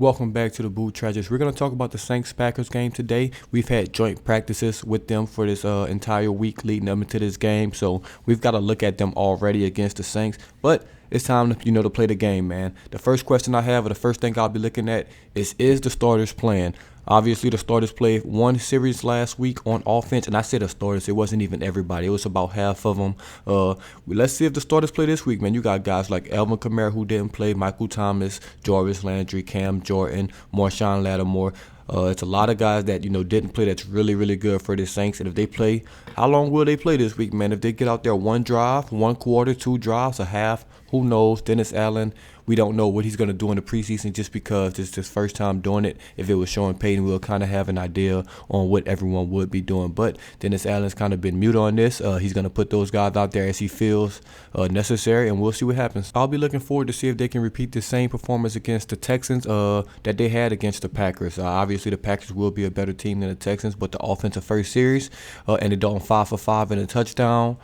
Welcome back to the DaBoot Tragedies. We're going to talk about the Saints-Packers game today. We've had joint practices with them for this entire week leading up into this game, so we've got to look at them already against the Saints. But it's time to play the game, man. The first question I have, or the first thing I'll be looking at, is the starters playing? Obviously, the starters played one series last week on offense, and I said the starters. It wasn't even everybody. It was about half of them. Let's see if the starters play this week, man. You got guys like Alvin Kamara, who didn't play, Michael Thomas, Jarvis Landry, Cam Jordan, Marshawn Lattimore. It's a lot of guys that, didn't play that's really, really good for the Saints. And if they play, how long will they play this week, man? If they get out there one drive, one quarter, two drives, a half, who knows? Dennis Allen, we don't know what he's going to do in the preseason just because it's his first time doing it. If it was showing Peyton, we'll kind of have an idea on what everyone would be doing. But Dennis Allen's kind of been mute on this. He's going to put those guys out there as he feels necessary, and we'll see what happens. I'll be looking forward to see if they can repeat the same performance against the Texans that they had against the Packers. Obviously, the Packers will be a better team than the Texans, but the offensive first series, and they're on 5 for 5 in a touchdown.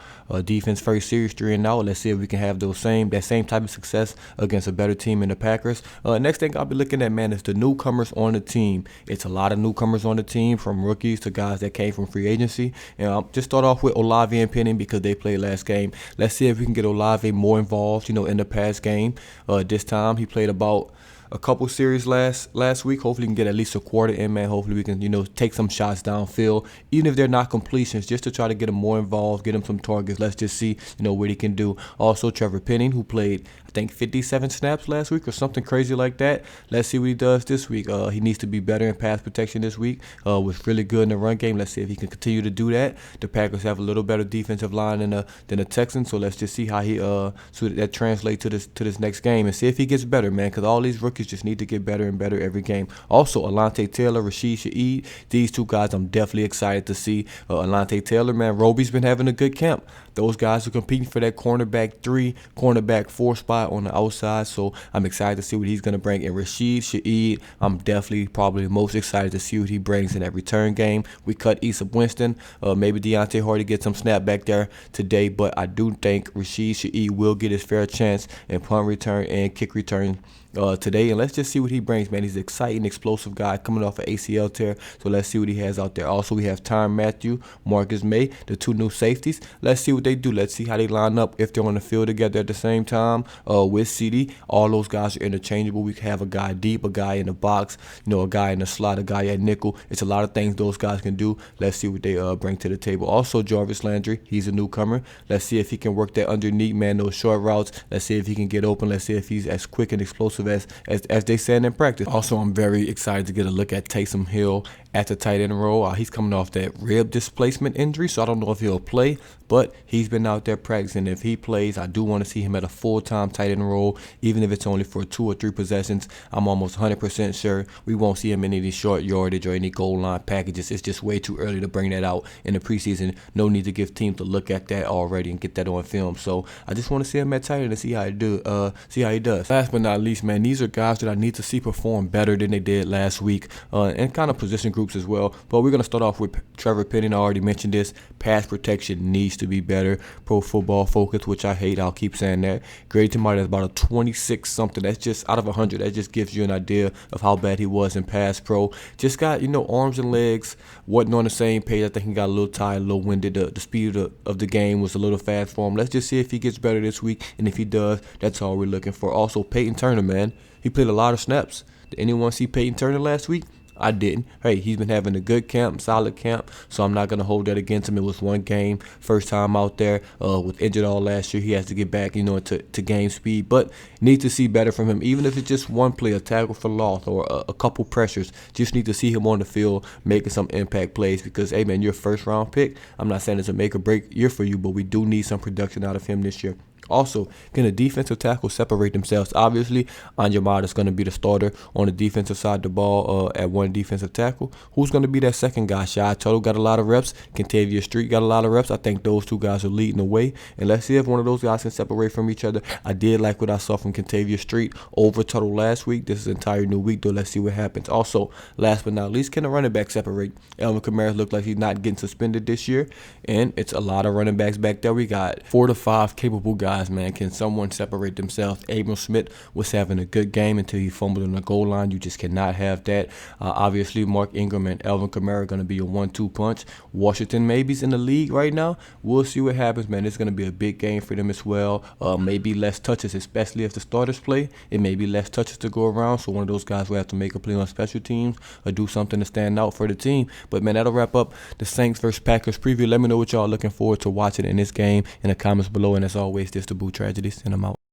Defense first series 3-0. Let's see if we can have that same type of success against a better team in the Packers. Next thing I'll be looking at, man, is the newcomers on the team. It's a lot of newcomers on the team, from rookies to guys that came from free agency. And I'll just start off with Olave and Penny because they played last game. Let's see if we can get Olave more involved, in the past game. This time he played about a couple series last week. Hopefully we can get at least a quarter in, man. Hopefully we can, take some shots downfield, even if they're not completions, just to try to get him more involved, get him some targets. Let's just see, what he can do. Also, Trevor Penny, who played, I think, 57 snaps last week or something crazy like that. Let's see what he does this week. He needs to be better in pass protection this week. Was really good in the run game. Let's see if he can continue to do that. The Packers have a little better defensive line than the Texans, so let's just see how he so that translates to this next game and see if he gets better, man. Because all these rookies just need to get better and better every game. Also, Alontae Taylor, Rashid Shaheed, these two guys I'm definitely excited to see. Alontae Taylor, man, Roby's been having a good camp. Those guys are competing for that cornerback 3, cornerback 4 spot on the outside, so I'm excited to see what he's going to bring. And Rashid Shaheed, I'm definitely probably most excited to see what he brings in that return game. We cut Easton Winston. Maybe Deontay Hardy gets some snap back there today, but I do think Rashid Shaheed will get his fair chance in punt return and kick return today, and let's just see what he brings, man. He's an exciting, explosive guy coming off an ACL tear, so let's see what he has out there. Also, we have Tyron Matthew, Marcus May, the two new safeties. Let's see what they do. Let's see how they line up if they're on the field together at the same time with CD. All those guys are interchangeable. We have a guy deep, a guy in the box, a guy in the slot, a guy at nickel. It's a lot of things those guys can do. Let's see what they bring to the table. Also, Jarvis Landry, he's a newcomer. Let's see if he can work that underneath, man, those short routes. Let's see if he can get open. Let's see if he's as quick and explosive as they said in practice. Also, I'm very excited to get a look at Tyson Hill at the tight end role. He's coming off that rib displacement injury, so I don't know if he'll play, but he's been out there practicing. If he plays, I do want to see him at a full-time tight end role, even if it's only for 2 or 3 possessions. I'm almost 100% sure we won't see him in any short yardage or any goal line packages. It's just way too early to bring that out in the preseason. No need to give teams to look at that already and get that on film. So I just want to see him at tight end and see how he does. Last but not least, man, these are guys that I need to see perform better than they did last week, and kind of position groups as well. But we're going to start off with Trevor Penny. I already mentioned this. Pass protection needs to be better. Pro Football Focus, which I hate, I'll keep saying that, graded somebody that's about a 26 something. That's just out of 100. That just gives you an idea of how bad he was in pass pro. Just got, arms and legs wasn't on the same page. I think he got a little tired, a little winded. The speed of the game was a little fast for him. Let's just see if he gets better this week, and if he does, that's all we're looking for. Also, Peyton Turner, man, he played a lot of snaps. Did anyone see Peyton Turner last week? I didn't. Hey, he's been having a good camp, solid camp, so I'm not going to hold that against him. It was one game, first time out there, was injured all last year. He has to get back, to game speed, but need to see better from him, even if it's just one play, a tackle for loss or a couple pressures. Just need to see him on the field making some impact plays because, hey, man, you're a first-round pick. I'm not saying it's a make-or-break year for you, but we do need some production out of him this year. Also, can the defensive tackles separate themselves? Obviously, Anjamad is going to be the starter on the defensive side of the ball at one defensive tackle. Who's going to be that second guy? Shai Tuttle got a lot of reps. Kentavious Street got a lot of reps. I think those two guys are leading the way. And let's see if one of those guys can separate from each other. I did like what I saw from Kentavious Street over Tuttle last week. This is an entire new week, though. Let's see what happens. Also, last but not least, can the running back separate? Alvin Kamara looks like he's not getting suspended this year. And it's a lot of running backs back there. We got 4 to 5 capable guys guys, man. Can someone separate themselves? Abram Smith was having a good game until he fumbled on the goal line. You just cannot have that. Obviously, Mark Ingram and Alvin Kamara are going to be a 1-2 punch. Washington maybe's in the league right now. We'll see what happens, man. It's going to be a big game for them as well. Maybe less touches, especially if the starters play. It may be less touches to go around, so one of those guys will have to make a play on special teams or do something to stand out for the team. But, man, that'll wrap up the Saints versus Packers preview. Let me know what y'all are looking forward to watching in this game in the comments below. And as always, this DaBoot Tragedies, and I'm out.